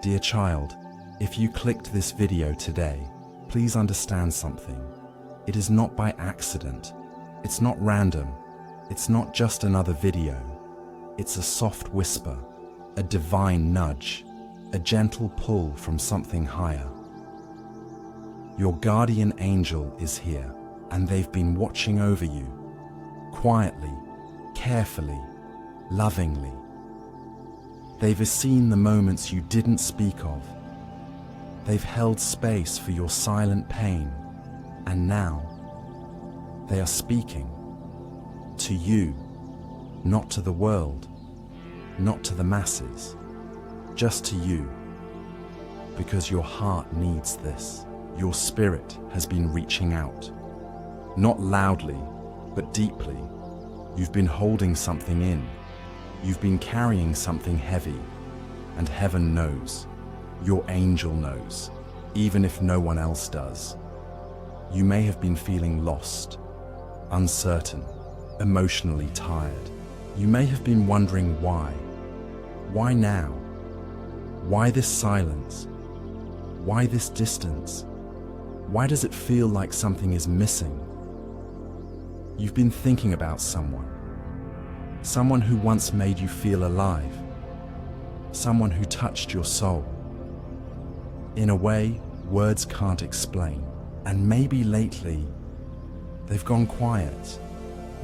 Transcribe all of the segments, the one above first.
Dear child, if you clicked this video today, please understand something. It is not by accident. It's not random. It's not just another video. It's a soft whisper, a divine nudge, a gentle pull from something higher. Your guardian angel is here, and they've been watching over you, quietly, carefully, lovingly. They've seen the moments you didn't speak of. They've held space for your silent pain, and now they are speaking to you, not to the world, not to the masses, just to you, because your heart needs this. Your spirit has been reaching out, not loudly, but deeply. You've been holding something in. You've been carrying something heavy, and heaven knows. Your angel knows, even if no one else does. You may have been feeling lost, uncertain, emotionally tired. You may have been wondering why. Why now? Why this silence? Why this distance? Why does it feel like something is missing? You've been thinking about someone who once made you feel alive, someone who touched your soul in a way words can't explain. And maybe lately they've gone quiet,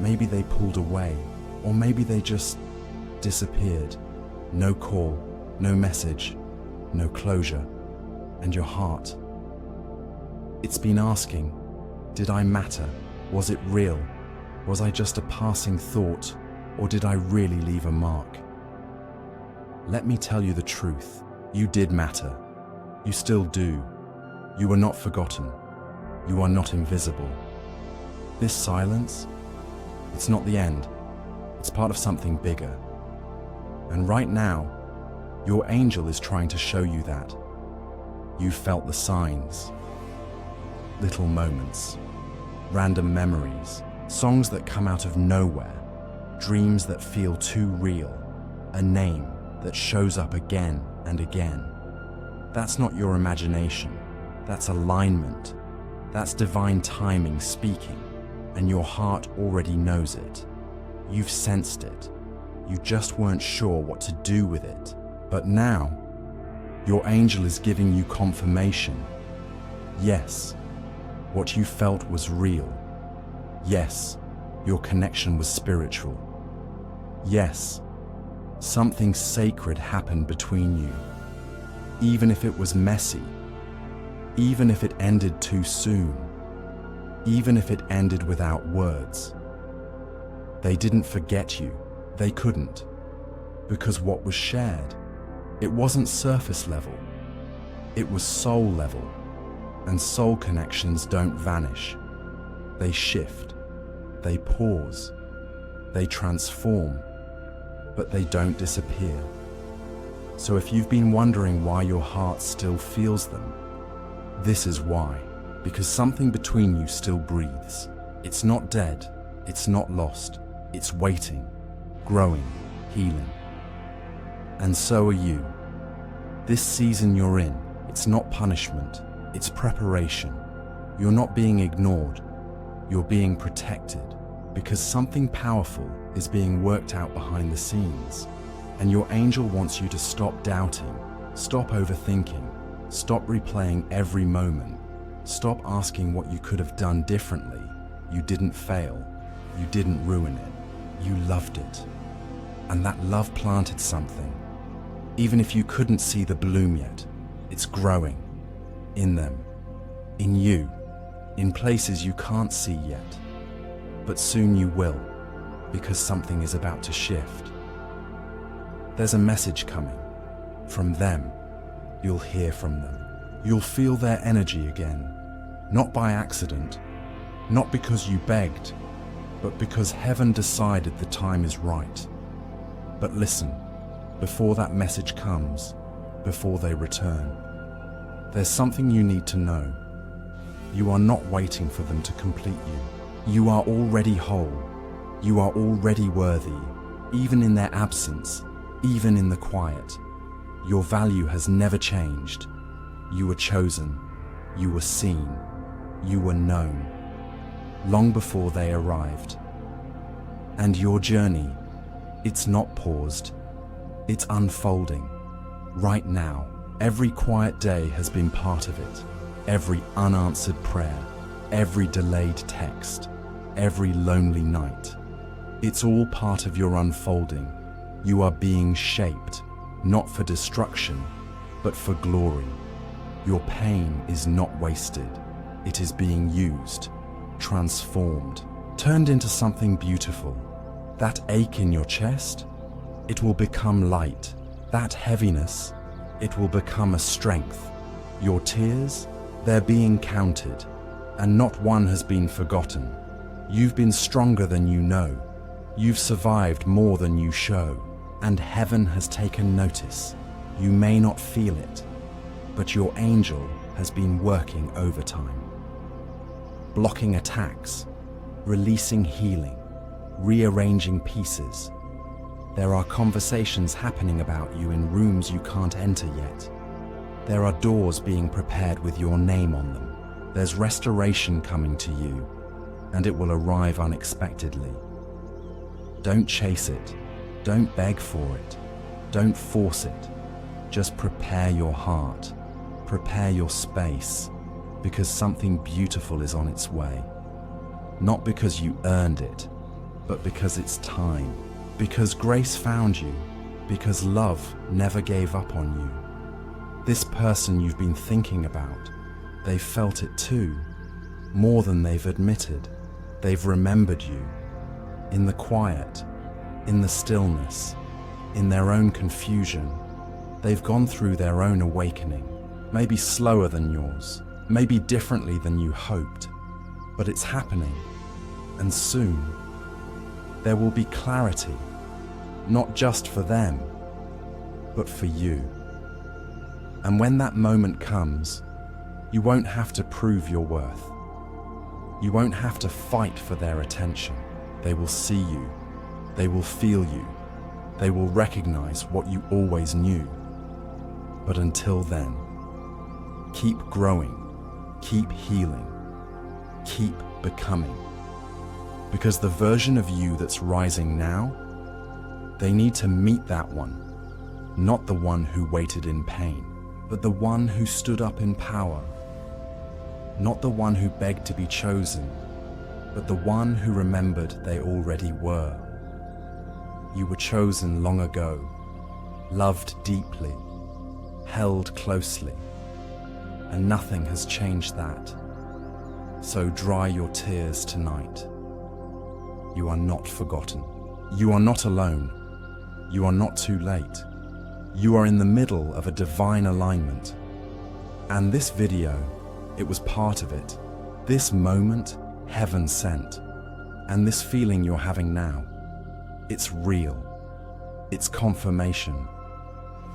maybe they pulled away, or maybe they just disappeared. No call, no message, no closure. And your heart, it's been asking, did I matter? Was it real? Was I just a passing thought? Or did I really leave a mark? Let me tell you the truth. You did matter. You still do. You were not forgotten. You are not invisible. This silence, it's not the end. It's part of something bigger. And right now, your angel is trying to show you that. You felt the signs. Little moments, random memories, songs that come out of nowhere, dreams that feel too real, a name that shows up again and again. That's not your imagination, that's alignment, that's divine timing speaking, and your heart already knows it. You've sensed it, you just weren't sure what to do with it. But now, your angel is giving you confirmation. Yes, what you felt was real. Yes, your connection was spiritual. Yes, something sacred happened between you. Even if it was messy, even if it ended too soon, even if it ended without words. They didn't forget you, they couldn't, because what was shared, it wasn't surface level, it was soul level. And soul connections don't vanish. They shift, they pause, they transform, but they don't disappear. So if you've been wondering why your heart still feels them, this is why. Because something between you still breathes. It's not dead, it's not lost, it's waiting, growing, healing. And so are you. This season you're in, it's not punishment, it's preparation. You're not being ignored, you're being protected, because something powerful is being worked out behind the scenes. And your angel wants you to stop doubting, stop overthinking, stop replaying every moment, stop asking what you could have done differently. You didn't fail, you didn't ruin it, you loved it. And that love planted something. Even if you couldn't see the bloom yet, it's growing. In them, in you, in places you can't see yet. But soon you will, because something is about to shift. There's a message coming. From them, you'll hear from them. You'll feel their energy again, not by accident, not because you begged, but because heaven decided the time is right. But listen, before that message comes, before they return, there's something you need to know. You are not waiting for them to complete you. You are already whole. You are already worthy, even in their absence, even in the quiet. Your value has never changed. You were chosen. You were seen. You were known. Long before they arrived. And your journey, it's not paused. It's unfolding. Right now, every quiet day has been part of it. Every unanswered prayer, every delayed text, every lonely night. It's all part of your unfolding. You are being shaped, not for destruction, but for glory. Your pain is not wasted. It is being used, transformed, turned into something beautiful. That ache in your chest, it will become light. That heaviness, it will become a strength. Your tears, they're being counted, and not one has been forgotten. You've been stronger than you know. You've survived more than you show, and heaven has taken notice. You may not feel it, but your angel has been working overtime. Blocking attacks, releasing healing, rearranging pieces. There are conversations happening about you in rooms you can't enter yet. There are doors being prepared with your name on them. There's restoration coming to you, and it will arrive unexpectedly. Don't chase it. Don't beg for it. Don't force it. Just prepare your heart. Prepare your space, because something beautiful is on its way. Not because you earned it, but because it's time. Because grace found you. Because love never gave up on you. This person you've been thinking about, they've felt it too. More than they've admitted. They've remembered you. In the quiet, in the stillness, in their own confusion. They've gone through their own awakening. Maybe slower than yours, maybe differently than you hoped. But it's happening. And soon, there will be clarity, not just for them, but for you. And when that moment comes, you won't have to prove your worth. You won't have to fight for their attention. They will see you. They will feel you. They will recognize what you always knew. But until then, keep growing, keep healing, keep becoming. Because the version of you that's rising now, they need to meet that one, not the one who waited in pain, but the one who stood up in power. Not the one who begged to be chosen, but the one who remembered they already were. You were chosen long ago, loved deeply, held closely, and nothing has changed that. So dry your tears tonight. You are not forgotten. You are not alone. You are not too late. You are in the middle of a divine alignment. And this video, it was part of it. This moment, heaven sent. And this feeling you're having now, it's real. It's confirmation.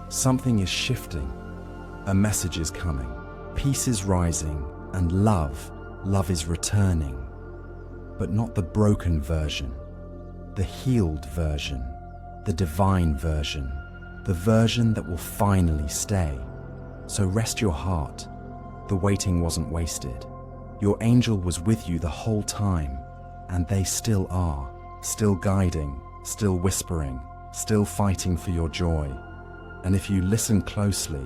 Something is shifting. A message is coming. Peace is rising, and love is returning. But not the broken version, the healed version, the divine version, the version that will finally stay. So rest your heart. The waiting wasn't wasted. Your angel was with you the whole time, and they still are, still guiding, still whispering, still fighting for your joy. And if you listen closely,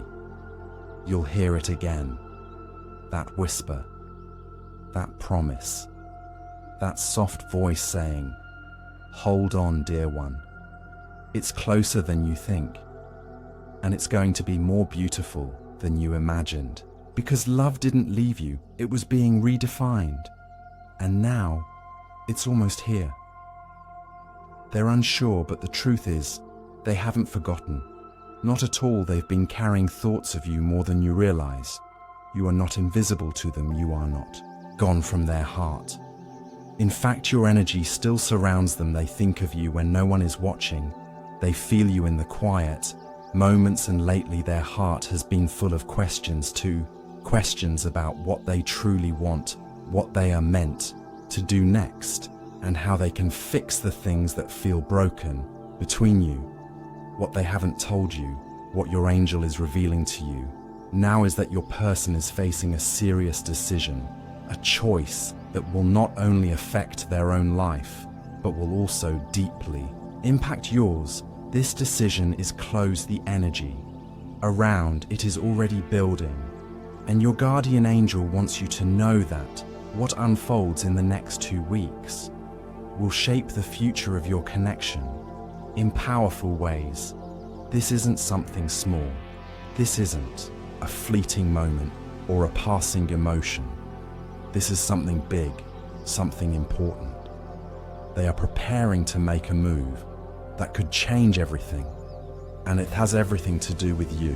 you'll hear it again. That whisper, that promise, that soft voice saying, "Hold on, dear one. It's closer than you think, and it's going to be more beautiful than you imagined." Because love didn't leave you, it was being redefined. And now, it's almost here. They're unsure, but the truth is, they haven't forgotten. Not at all. They've been carrying thoughts of you more than you realize. You are not invisible to them. You are not gone from their heart. In fact, your energy still surrounds them. They think of you when no one is watching. They feel you in the quiet moments, and lately their heart has been full of questions too. Questions about what they truly want, what they are meant to do next, and how they can fix the things that feel broken between you. What they haven't told you What your angel is revealing to you now is that your person is facing a serious decision, a choice that will not only affect their own life, but will also deeply impact yours. This decision is close the energy. Around it is already building, and your guardian angel wants you to know that what unfolds in the next 2 weeks will shape the future of your connection in powerful ways. This isn't something small. This isn't a fleeting moment or a passing emotion. This is something big, something important. They are preparing to make a move that could change everything, and it has everything to do with you.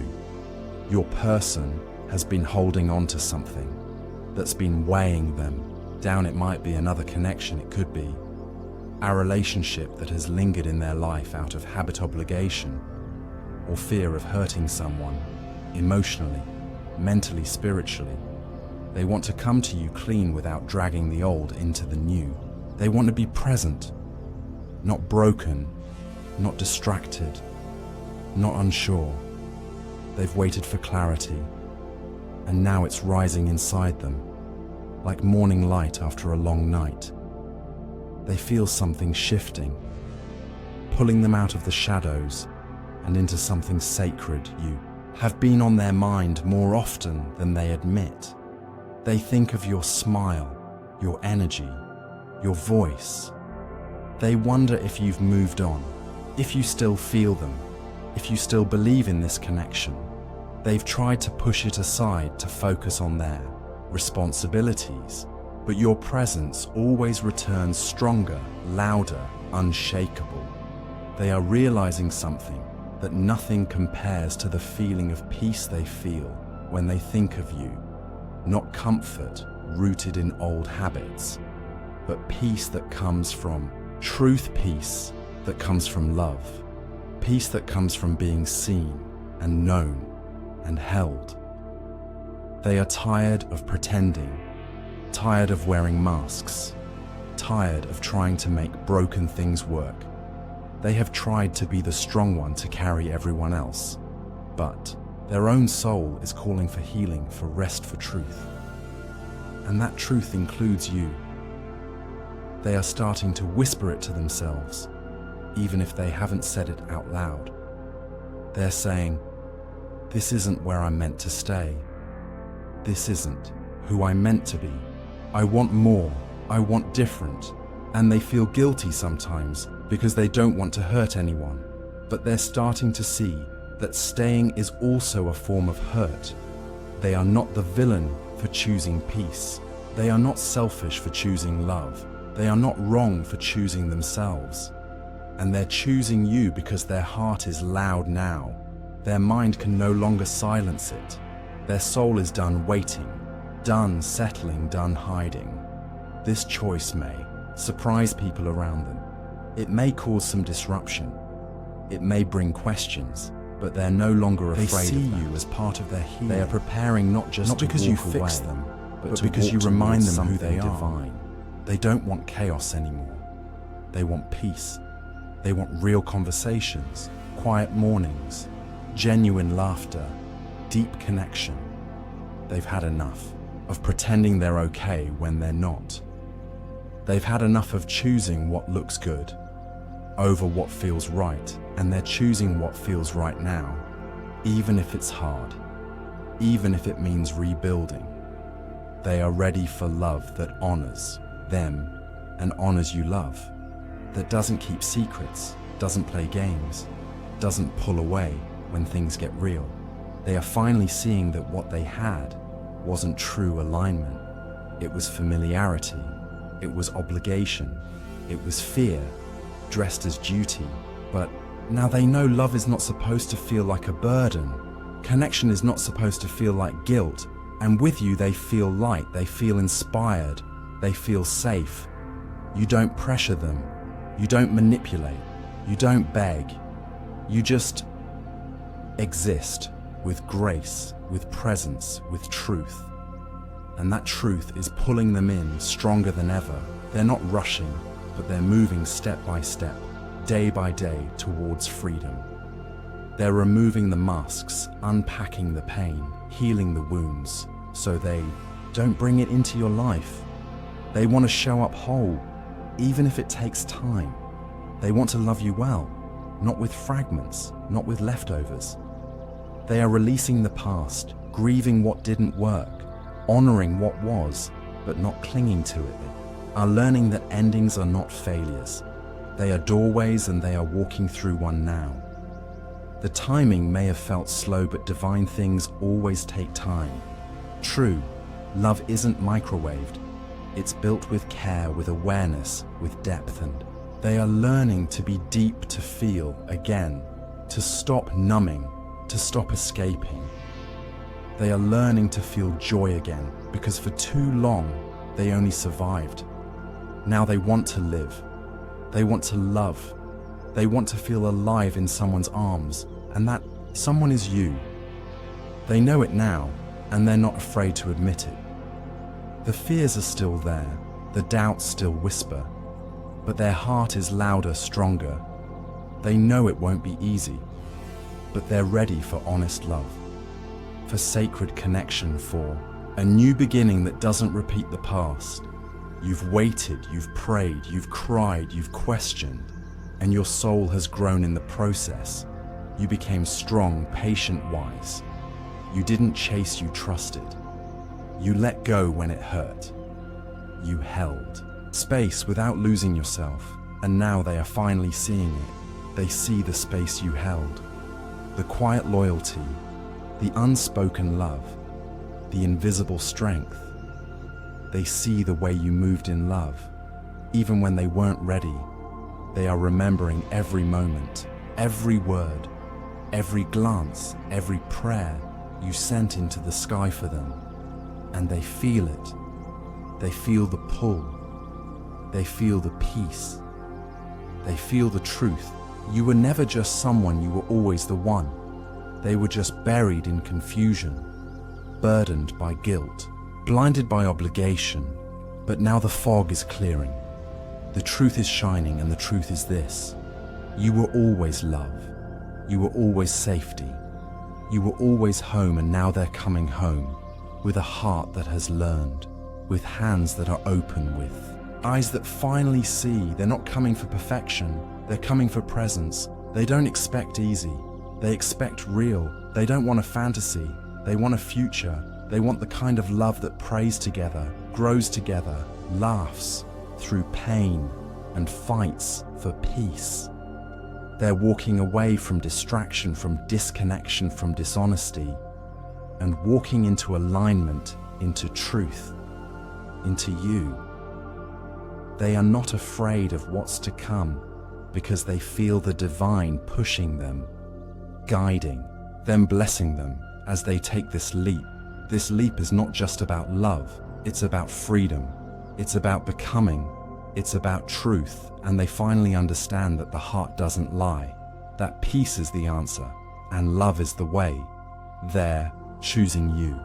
Your person has been holding on to something that's been weighing them down. It might be another connection, it could be a relationship that has lingered in their life out of habit, obligation, or fear of hurting someone emotionally, mentally, spiritually. They want to come to you clean without dragging the old into the new. They want to be present, not broken, not distracted, not unsure. They've waited for clarity, and now it's rising inside them, like morning light after a long night. They feel something shifting, pulling them out of the shadows and into something sacred. You have been on their mind more often than they admit. They think of your smile, your energy, your voice. They wonder if you've moved on, if you still feel them, if you still believe in this connection. They've tried to push it aside to focus on their responsibilities, but your presence always returns stronger, louder, unshakable. They are realizing something, that nothing compares to the feeling of peace they feel when they think of you. Not comfort rooted in old habits, but peace that comes from truth, peace that comes from love, peace that comes from being seen and known and held. They are tired of pretending, tired of wearing masks, tired of trying to make broken things work. They have tried to be the strong one to carry everyone else, but their own soul is calling for healing, for rest, for truth. And that truth includes you. They are starting to whisper it to themselves, even if they haven't said it out loud. They're saying, "This isn't where I'm meant to stay. This isn't who I'm meant to be. I want more. I want different." And they feel guilty sometimes because they don't want to hurt anyone. But they're starting to see that staying is also a form of hurt. They are not the villain for choosing peace. They are not selfish for choosing love. They are not wrong for choosing themselves. And they're choosing you because their heart is loud now. Their mind can no longer silence it. Their soul is done waiting, done settling, done hiding. This choice may surprise people around them. It may cause some disruption. It may bring questions, but they're no longer afraid of that. They see you as part of their healing. They are preparing not because you fix them, but because you remind them who they are. They don't want chaos anymore. They want peace. They want real conversations, quiet mornings, genuine laughter, deep connection. They've had enough of pretending they're okay when they're not. They've had enough of choosing what looks good over what feels right, and they're choosing what feels right now, even if it's hard, even if it means rebuilding. They are ready for love that honors them and honors you love, that doesn't keep secrets, doesn't play games, doesn't pull away when things get real. They are finally seeing that what they had wasn't true alignment. It was familiarity. It was obligation. It was fear, dressed as duty. But now they know love is not supposed to feel like a burden. Connection is not supposed to feel like guilt. And with you, they feel light. They feel inspired. They feel safe. You don't pressure them. You don't manipulate. You don't beg. You just exist with grace, with presence, with truth. And that truth is pulling them in stronger than ever. They're not rushing, but they're moving step by step, day by day towards freedom. They're removing the masks, unpacking the pain, healing the wounds, so they don't bring it into your life. They want to show up whole, even if it takes time. They want to love you well, not with fragments, not with leftovers. They are releasing the past, grieving what didn't work, honoring what was, but not clinging to it, are learning that endings are not failures. They are doorways and they are walking through one now. The timing may have felt slow, but divine things always take time. True, love isn't microwaved. It's built with care, with awareness, with depth, and they are learning to be deep, to feel again, to stop numbing, to stop escaping. They are learning to feel joy again, because for too long they only survived. Now they want to live. They want to love. They want to feel alive in someone's arms, and that someone is you. They know it now, and they're not afraid to admit it. The fears are still there, the doubts still whisper, but their heart is louder, stronger. They know it won't be easy, but they're ready for honest love, for sacred connection, for a new beginning that doesn't repeat the past. You've waited, you've prayed, you've cried, you've questioned, and your soul has grown in the process. You became strong, patient, wise. You didn't chase, you trusted. You let go when it hurt. You held space without losing yourself, and now they are finally seeing it. They see the space you held, the quiet loyalty, the unspoken love, the invisible strength. They see the way you moved in love, even when they weren't ready. They are remembering every moment, every word, every glance, every prayer you sent into the sky for them. And they feel it. They feel the pull. They feel the peace. They feel the truth. You were never just someone, you were always the one. They were just buried in confusion, burdened by guilt, blinded by obligation. But now the fog is clearing. The truth is shining, and the truth is this: you were always love. You were always safety. You were always home, and now they're coming home with a heart that has learned, with hands that are open, with eyes that finally see. They're not coming for perfection, they're coming for presence. They don't expect easy, they expect real. They don't want a fantasy, they want a future. They want the kind of love that prays together, grows together, laughs through pain, and fights for peace. They're walking away from distraction, from disconnection, from dishonesty, and walking into alignment, into truth, into you. They are not afraid of what's to come, because they feel the divine pushing them, guiding them, blessing them as they take this leap. This leap is not just about love, it's about freedom, it's about becoming, it's about truth. And they finally understand that the heart doesn't lie, that peace is the answer, and love is the way. They're choosing you,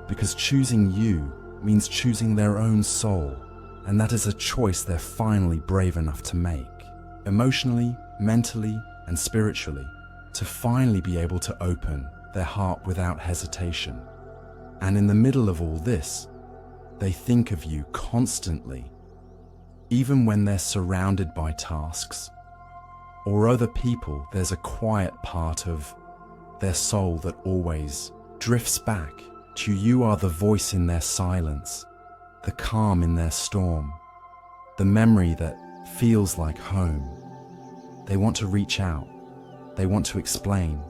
because choosing you means choosing their own soul, and that is a choice they're finally brave enough to make, emotionally, mentally, and spiritually, to finally be able to open their heart without hesitation. And in the middle of all this, they think of you constantly, even when they're surrounded by tasks or other people. There's a quiet part of their soul that always drifts back to you. You are the voice in their silence, the calm in their storm, the memory that feels like home. They want to reach out, they want to explain,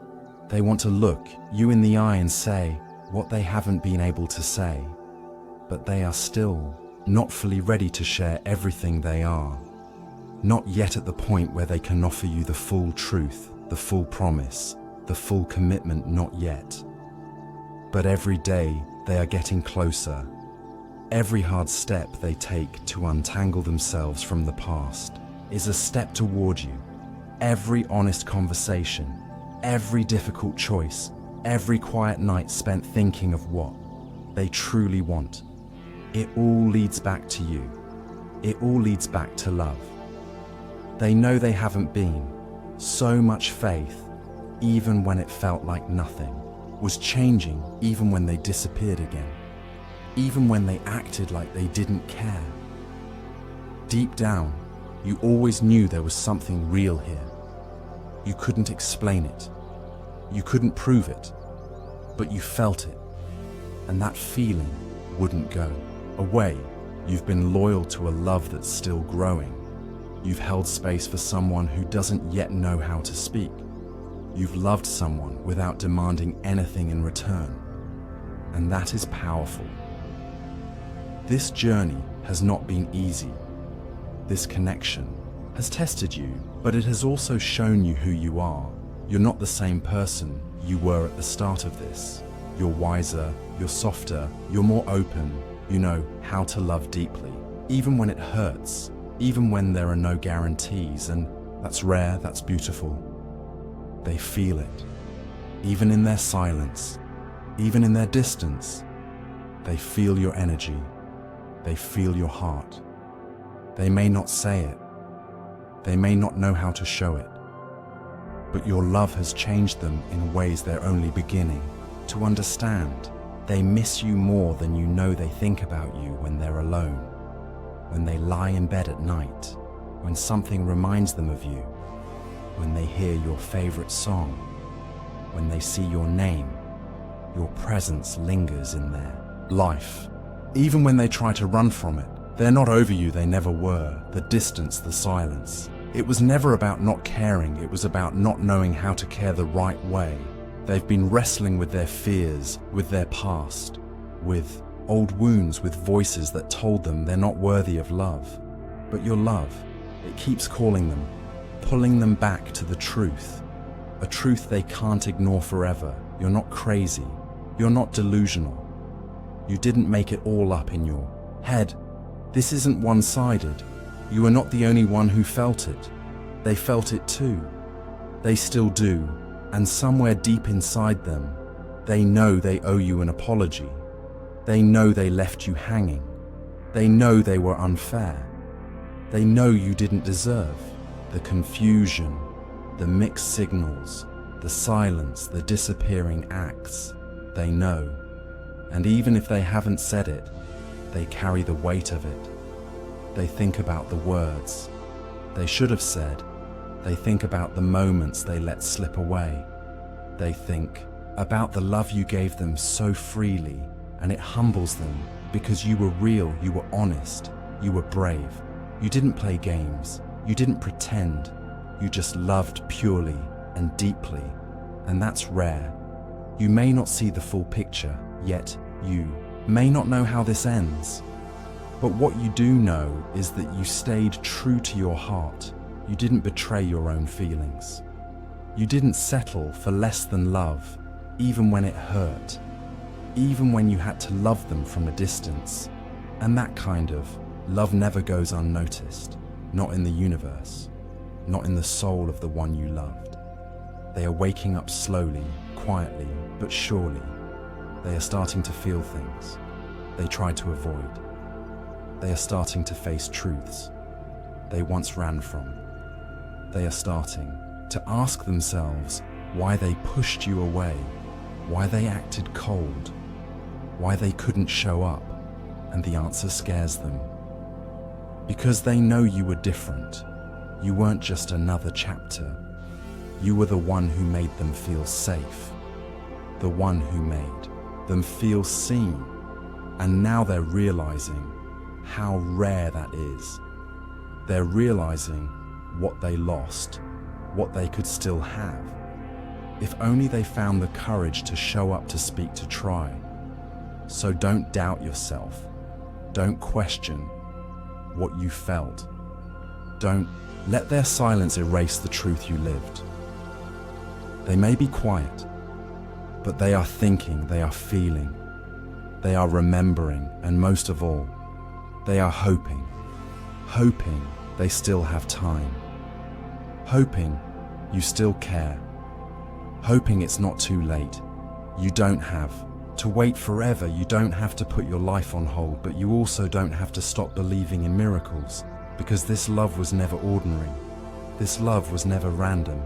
they want to look you in the eye and say what they haven't been able to say, but they are still not fully ready to share everything they are. Not yet at the point where they can offer you the full truth, the full promise, the full commitment, not yet. But every day they are getting closer. Every hard step they take to untangle themselves from the past is a step toward you. Every honest conversation, every difficult choice, every quiet night spent thinking of what they truly want, it all leads back to you. It all leads back to love. They know they haven't been. So much faith, even when it felt like nothing, was changing even when they disappeared again, even when they acted like they didn't care. Deep down, you always knew there was something real here. You couldn't explain it. You couldn't prove it, but you felt it, and that feeling wouldn't go away. You've been loyal to a love that's still growing. You've held space for someone who doesn't yet know how to speak. You've loved someone without demanding anything in return, and that is powerful. This journey has not been easy. This connection has tested you, but it has also shown you who you are. You're not the same person you were at the start of this. You're wiser, you're softer, you're more open. You know how to love deeply, even when it hurts, even when there are no guarantees, and that's rare, that's beautiful. They feel it, even in their silence, even in their distance. They feel your energy, they feel your heart. They may not say it, they may not know how to show it, but your love has changed them in ways they're only beginning to understand. They miss you more than you know. They think about you when they're alone, when they lie in bed at night, when something reminds them of you, when they hear your favorite song, when they see your name. Your presence lingers in their life. Even when they try to run from it, they're not over you, they never were. The distance, the silence. It was never about not caring, it was about not knowing how to care the right way. They've been wrestling with their fears, with their past, with old wounds, with voices that told them they're not worthy of love. But your love, it keeps calling them, pulling them back to the truth, a truth they can't ignore forever. You're not crazy, you're not delusional. You didn't make it all up in your head. This isn't one-sided. You are not the only one who felt it. They felt it too. They still do. And somewhere deep inside them, they know they owe you an apology. They know they left you hanging. They know they were unfair. They know you didn't deserve. The confusion, the mixed signals, the silence, the disappearing acts, they know. And even if they haven't said it, they carry the weight of it. They think about the words they should have said. They think about the moments they let slip away. They think about the love you gave them so freely, and it humbles them because you were real, you were honest, you were brave. You didn't play games, you didn't pretend, you just loved purely and deeply, and that's rare. You may not see the full picture, yet you may not know how this ends. But what you do know is that you stayed true to your heart. You didn't betray your own feelings. You didn't settle for less than love, even when it hurt, even when you had to love them from a distance. And that kind of love never goes unnoticed, not in the universe, not in the soul of the one you loved. They are waking up slowly, quietly, but surely. They are starting to feel things they tried to avoid. They are starting to face truths they once ran from. They are starting to ask themselves why they pushed you away, why they acted cold, why they couldn't show up, and the answer scares them. Because they know you were different. You weren't just another chapter. You were the one who made them feel safe, the one who made them feel seen. And now they're realizing how rare that is. They're realizing what they lost, what they could still have. If only they found the courage to show up, to speak, to try. So don't doubt yourself. Don't question what you felt. Don't let their silence erase the truth you lived. They may be quiet, but they are thinking, they are feeling, they are remembering, and most of all, they are hoping they still have time, hoping you still care, hoping it's not too late. You don't have to wait forever, you don't have to put your life on hold, but you also don't have to stop believing in miracles, because this love was never ordinary. This love was never random.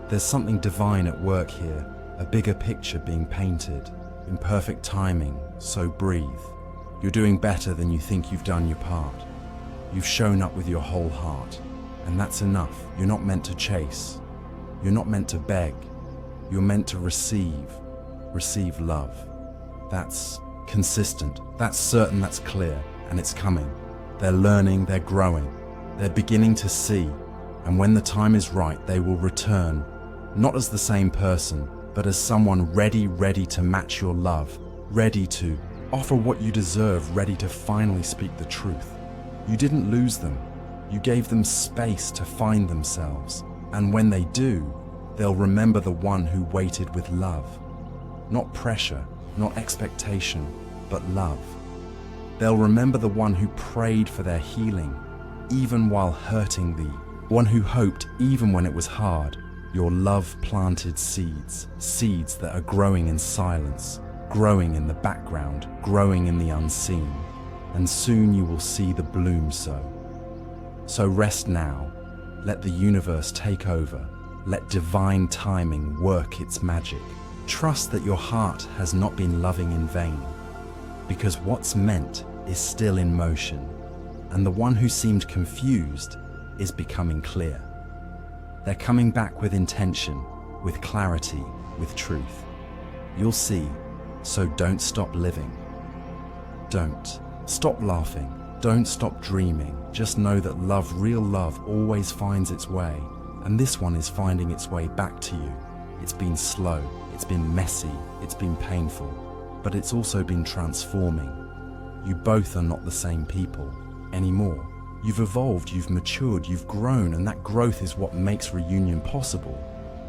There's something divine at work here, a bigger picture being painted, in perfect timing, so breathe. You're doing better than you think you've done your part. You've shown up with your whole heart, and that's enough. You're not meant to chase. You're not meant to beg. You're meant to receive love. That's consistent, that's certain, that's clear, and it's coming. They're learning, they're growing, they're beginning to see, and when the time is right, they will return, not as the same person, but as someone ready to match your love, ready to offer what you deserve, ready to finally speak the truth. You didn't lose them. You gave them space to find themselves. And when they do, they'll remember the one who waited with love. Not pressure, not expectation, but love. They'll remember the one who prayed for their healing, even while hurting thee. One who hoped even when it was hard. Your love planted seeds, seeds that are growing in silence, growing in the background, growing in the unseen. And soon you will see the bloom sow. So rest now, let the universe take over, let divine timing work its magic. Trust that your heart has not been loving in vain, because what's meant is still in motion, and the one who seemed confused is becoming clear. They're coming back with intention, with clarity, with truth. You'll see, so don't stop living. Don't stop laughing. Don't stop dreaming. Just know that love, real love, always finds its way. And this one is finding its way back to you. It's been slow, it's been messy, it's been painful, but it's also been transforming. You both are not the same people anymore. You've evolved, you've matured, you've grown, and that growth is what makes reunion possible.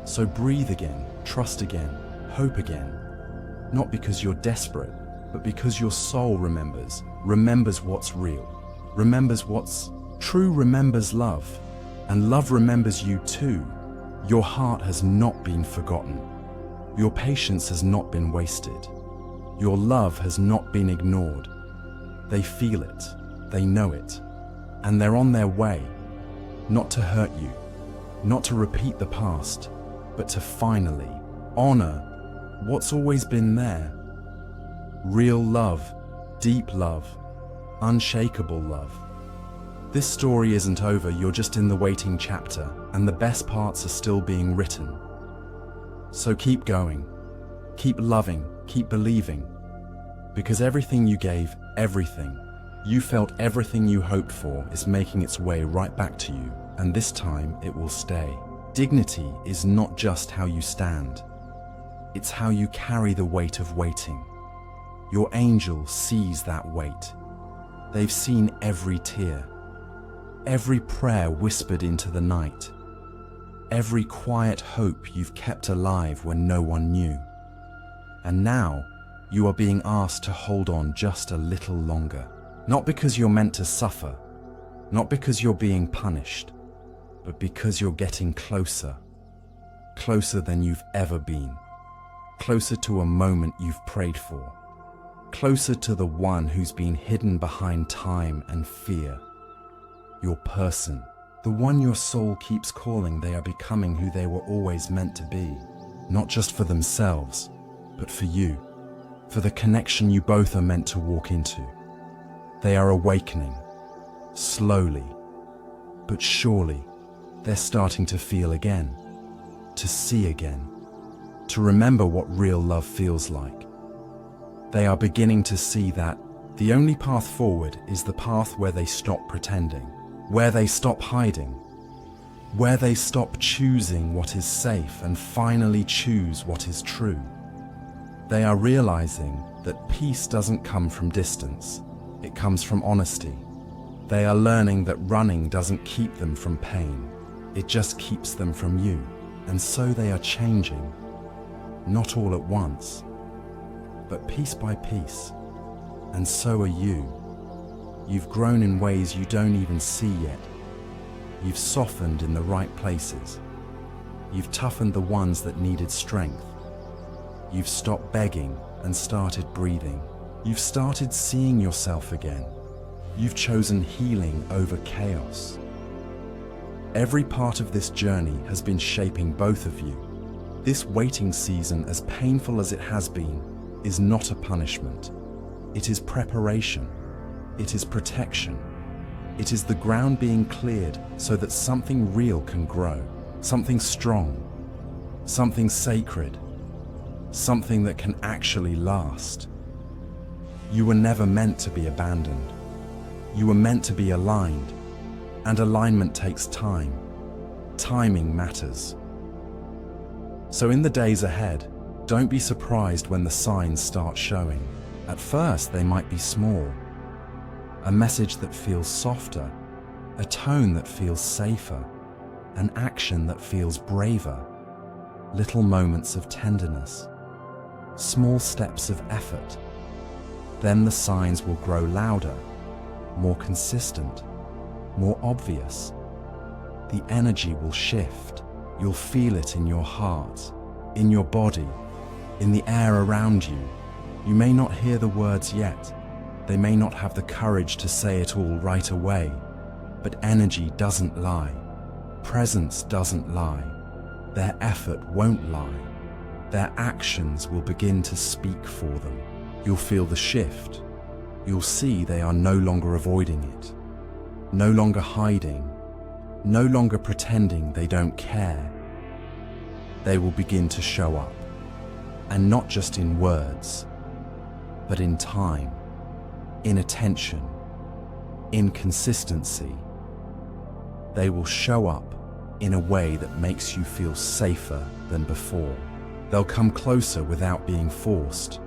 So breathe again, trust again, hope again. Not because you're desperate, but because your soul remembers what's real, remembers what's true, remembers love, and love remembers you too. Your heart has not been forgotten. Your patience has not been wasted. Your love has not been ignored. They feel it, they know it, and they're on their way, not to hurt you, not to repeat the past, but to finally honor what's always been there. Real love, deep love, unshakable love. This story isn't over, you're just in the waiting chapter, and the best parts are still being written. So keep going, keep loving, keep believing, because everything you gave, everything you felt, everything you hoped for is making its way right back to you, and this time it will stay. Dignity is not just how you stand, it's how you carry the weight of waiting. Your angel sees that weight. They've seen every tear, every prayer whispered into the night, every quiet hope you've kept alive when no one knew. And now you are being asked to hold on just a little longer. Not because you're meant to suffer, not because you're being punished, but because you're getting closer, closer than you've ever been, closer to a moment you've prayed for, closer to the one who's been hidden behind time and fear. Your person, the one your soul keeps calling. They are becoming who they were always meant to be, not just for themselves, but for you, for the connection you both are meant to walk into. They are awakening, slowly, but surely. They're starting to feel again, to see again, to remember what real love feels like. They are beginning to see that the only path forward is the path where they stop pretending, where they stop hiding, where they stop choosing what is safe and finally choose what is true. They are realizing that peace doesn't come from distance, it comes from honesty. They are learning that running doesn't keep them from pain, it just keeps them from you. And so they are changing, not all at once, but piece by piece. And so are you. You've grown in ways you don't even see yet. You've softened in the right places. You've toughened the ones that needed strength. You've stopped begging and started breathing. You've started seeing yourself again. You've chosen healing over chaos. Every part of this journey has been shaping both of you. This waiting season, as painful as it has been, is not a punishment. It is preparation. It is protection. It is the ground being cleared so that something real can grow, something strong, something sacred, something that can actually last. You were never meant to be abandoned. You were meant to be aligned, and alignment takes time. Timing matters. So in the days ahead, don't be surprised when the signs start showing. At first, they might be small. A message that feels softer, a tone that feels safer, an action that feels braver, little moments of tenderness, small steps of effort. Then the signs will grow louder, more consistent, more obvious. The energy will shift. You'll feel it in your heart, in your body, in the air around you. You may not hear the words yet. They may not have the courage to say it all right away, but energy doesn't lie. Presence doesn't lie. Their effort won't lie. Their actions will begin to speak for them. You'll feel the shift. You'll see they are no longer avoiding it, no longer hiding, no longer pretending they don't care. They will begin to show up, and not just in words, but in time, in attention, in consistency. They will show up in a way that makes you feel safer than before. They'll come closer without being forced.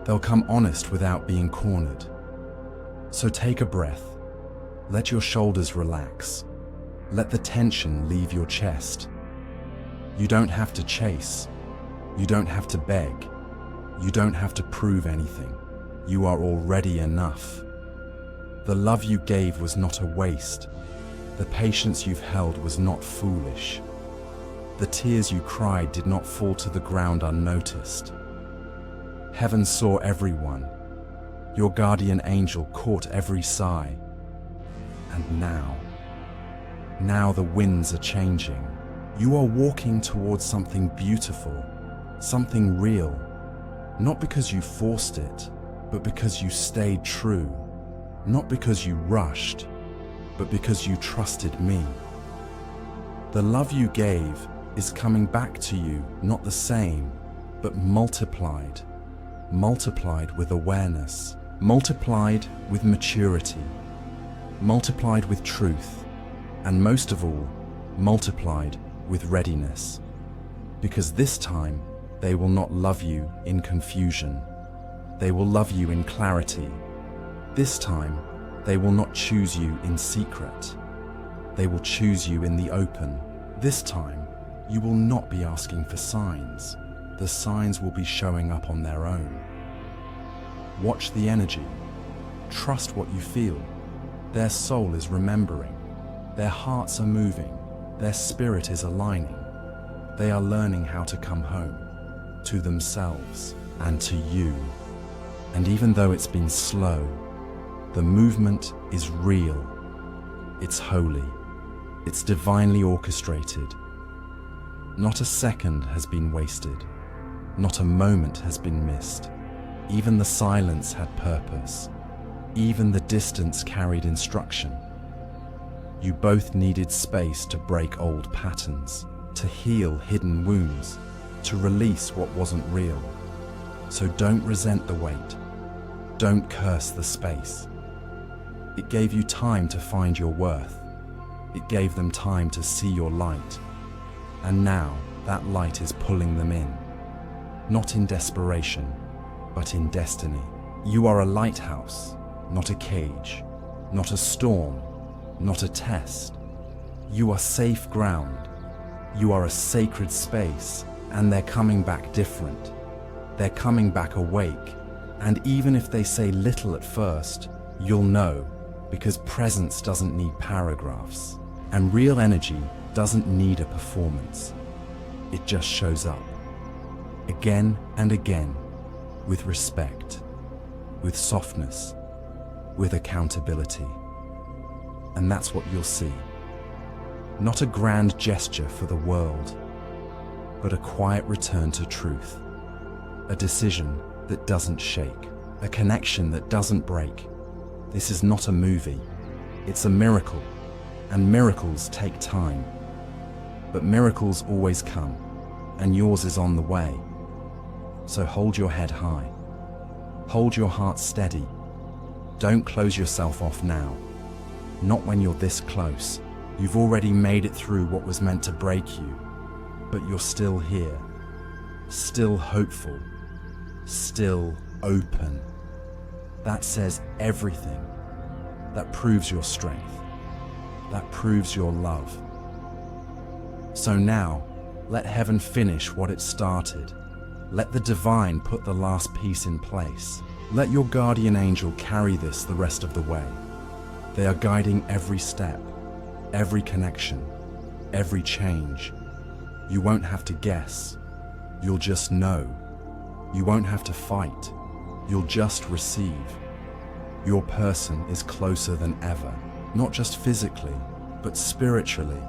They'll come honest without being cornered. So take a breath. Let your shoulders relax. Let the tension leave your chest. You don't have to chase. You don't have to beg. You don't have to prove anything. You are already enough. The love you gave was not a waste. The patience you've held was not foolish. The tears you cried did not fall to the ground unnoticed. Heaven saw everyone. Your guardian angel caught every sigh. And now the winds are changing. You are walking towards something beautiful, something real, not because you forced it, but because you stayed true, not because you rushed, but because you trusted me. The love you gave is coming back to you, not the same, but multiplied with awareness, multiplied with maturity, multiplied with truth, and most of all, multiplied with readiness. Because this time, they will not love you in confusion. They will love you in clarity. This time, they will not choose you in secret. They will choose you in the open. This time, you will not be asking for signs. The signs will be showing up on their own. Watch the energy. Trust what you feel. Their soul is remembering. Their hearts are moving. Their spirit is aligning. They are learning how to come home, to themselves and to you. And even though it's been slow, the movement is real. It's holy. It's divinely orchestrated. Not a second has been wasted. Not a moment has been missed. Even the silence had purpose. Even the distance carried instruction. You both needed space to break old patterns, to heal hidden wounds, to release what wasn't real. So don't resent the wait. Don't curse the space. It gave you time to find your worth. It gave them time to see your light. And now that light is pulling them in. Not in desperation, but in destiny. You are a lighthouse, not a cage, not a storm, not a test. You are safe ground. You are a sacred space, and they're coming back different. They're coming back awake. And even if they say little at first, you'll know, because presence doesn't need paragraphs. And real energy doesn't need a performance. It just shows up. Again and again, with respect, with softness, with accountability. And that's what you'll see. Not a grand gesture for the world, but a quiet return to truth. A decision that doesn't shake. A connection that doesn't break. This is not a movie. It's a miracle. And miracles take time. But miracles always come, and yours is on the way. So hold your head high. Hold your heart steady. Don't close yourself off now. Not when you're this close. You've already made it through what was meant to break you. But you're still here. Still hopeful. Still open. That says everything. That proves your strength. That proves your love. So now, let heaven finish what it started. Let the divine put the last piece in place. Let your guardian angel carry this the rest of the way. They are guiding every step, every connection, every change. You won't have to guess. You'll just know. You won't have to fight. You'll just receive. Your person is closer than ever, not just physically, but spiritually.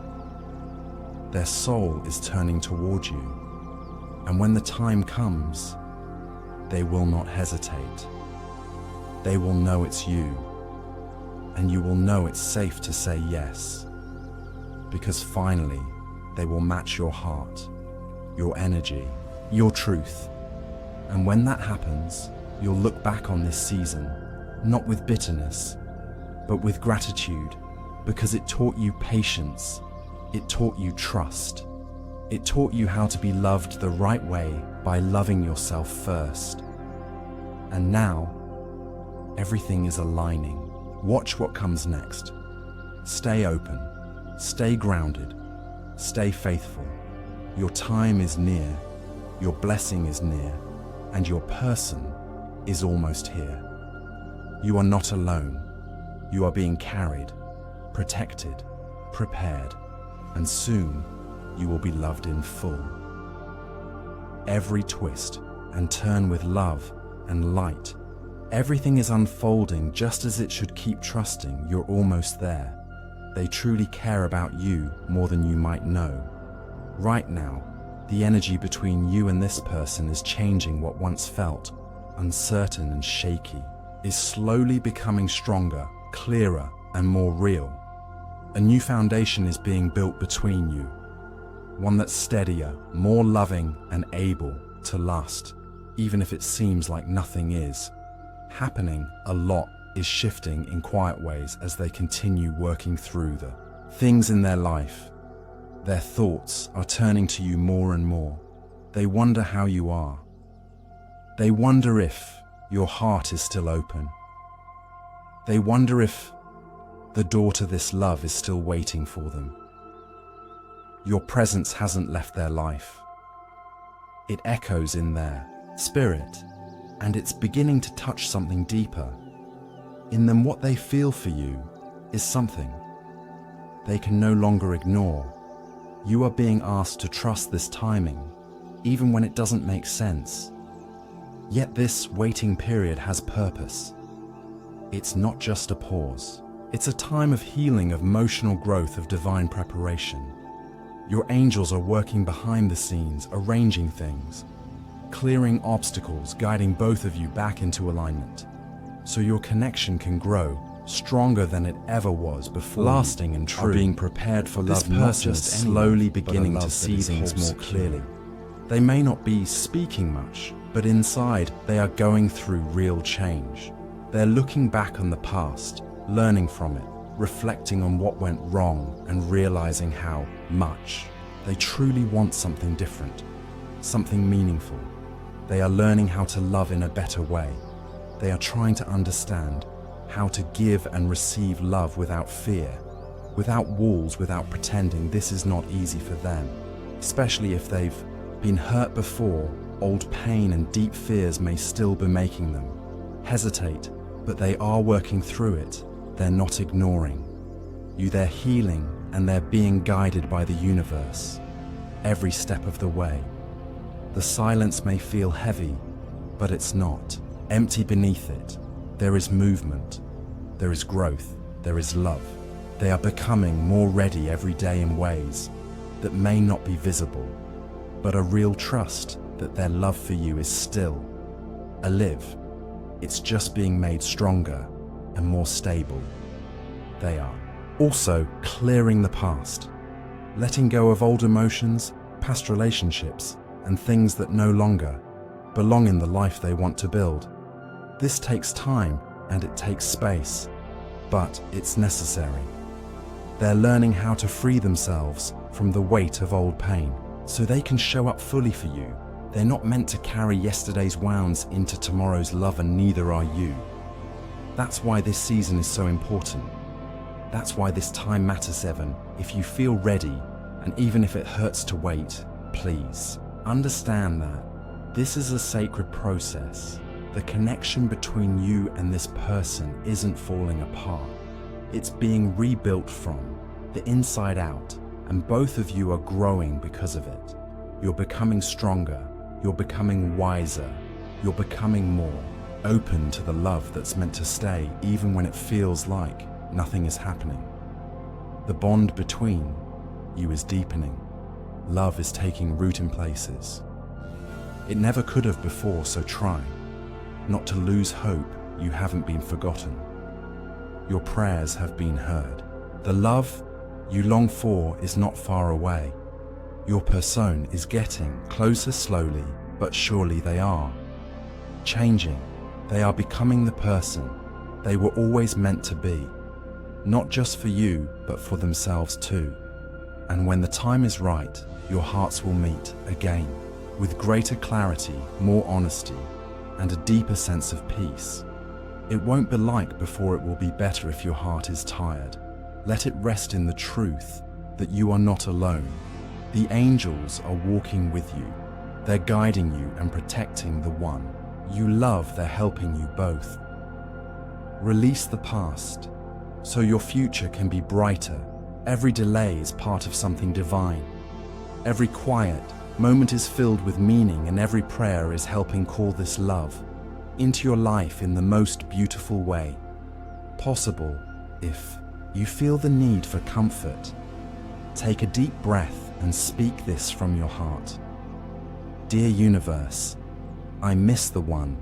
Their soul is turning toward you. And when the time comes, they will not hesitate. They will know it's you. And you will know it's safe to say yes. Because finally, they will match your heart, your energy, your truth. And when that happens, you'll look back on this season, not with bitterness, but with gratitude, because it taught you patience. It taught you trust. It taught you how to be loved the right way by loving yourself first. And now, everything is aligning. Watch what comes next. Stay open. Stay grounded. Stay faithful. Your time is near. Your blessing is near. And your person is almost here. You are not alone. You are being carried, protected, prepared, and soon you will be loved in full. Every twist and turn with love and light. Everything is unfolding just as it should. Keep trusting you're almost there. They truly care about you more than you might know. Right now, the energy between you and this person is changing. What once felt uncertain and shaky is slowly becoming stronger, clearer, and more real. A new foundation is being built between you. One that's steadier, more loving, and able to last, even if it seems like nothing is happening. A lot is shifting in quiet ways as they continue working through the things in their life. Their thoughts are turning to you more and more. They wonder how you are. They wonder if your heart is still open. They wonder if the door to this love is still waiting for them. Your presence hasn't left their life. It echoes in their spirit, and it's beginning to touch something deeper. In them, what they feel for you is something they can no longer ignore. You are being asked to trust this timing, even when it doesn't make sense. Yet this waiting period has purpose. It's not just a pause. It's a time of healing, of emotional growth, of divine preparation. Your angels are working behind the scenes, arranging things, clearing obstacles, guiding both of you back into alignment, so your connection can grow stronger than it ever was before. Lasting and true. Are being prepared for love. This person is slowly beginning to see things more clearly. They may not be speaking much, but inside they are going through real change. They're looking back on the past, learning from it, reflecting on what went wrong, and realizing how much they truly want something different, something meaningful. They are learning how to love in a better way. They are trying to understand how to give and receive love without fear, without walls, without pretending. This is not easy for them, especially if they've been hurt before. Old pain and deep fears may still be making them hesitate, but they are working through it. They're not ignoring you. They're healing, and they're being guided by the universe every step of the way. The silence may feel heavy, but it's not empty beneath it. There is movement, there is growth, there is love. They are becoming more ready every day in ways that may not be visible, but a real trust that their love for you is still alive. It's just being made stronger and more stable. They are also clearing the past, letting go of old emotions, past relationships, and things that no longer belong in the life they want to build. This takes time and it takes space, but it's necessary. They're learning how to free themselves from the weight of old pain so they can show up fully for you. They're not meant to carry yesterday's wounds into tomorrow's love, and neither are you. That's why this season is so important. That's why this time matters, Evan. If you feel ready, and even if it hurts to wait, please understand that this is a sacred process. The connection between you and this person isn't falling apart. It's being rebuilt from the inside out, and both of you are growing because of it. You're becoming stronger, you're becoming wiser, you're becoming more open to the love that's meant to stay even when it feels like nothing is happening. The bond between you is deepening. Love is taking root in places it never could have before, so try not to lose hope. You haven't been forgotten. Your prayers have been heard. The love you long for is not far away. Your person is getting closer slowly, but surely. They are changing. They are becoming the person they were always meant to be, not just for you, but for themselves too. And when the time is right, your hearts will meet again with greater clarity, more honesty, and a deeper sense of peace. It won't be like before. It will be better. If your heart is tired, let it rest in the truth that you are not alone. The angels are walking with you. They're guiding you and protecting the one you love. They're helping you both. Release the past so your future can be brighter. Every delay is part of something divine. Every quiet moment is filled with meaning, and every prayer is helping call this love into your life in the most beautiful way possible. If you feel the need for comfort, take a deep breath and speak this from your heart. Dear universe, I miss the one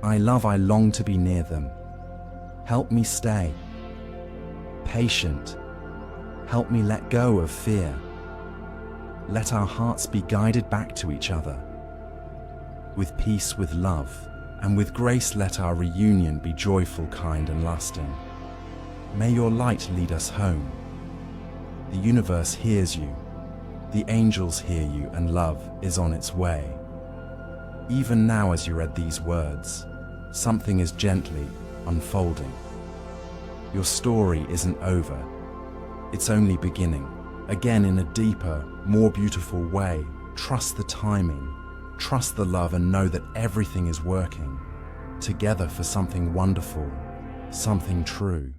I love. I long to be near them. Help me stay patient. Help me let go of fear. Let our hearts be guided back to each other with peace, with love, and with grace. Let our reunion be joyful, kind, and lasting. May your light lead us home. The universe hears you, the angels hear you, and love is on its way. Even now, as you read these words, something is gently unfolding. Your story isn't over. It's only beginning. Again, in a deeper, more beautiful way. Trust the timing, trust the love, and know that everything is working together for something wonderful, something true.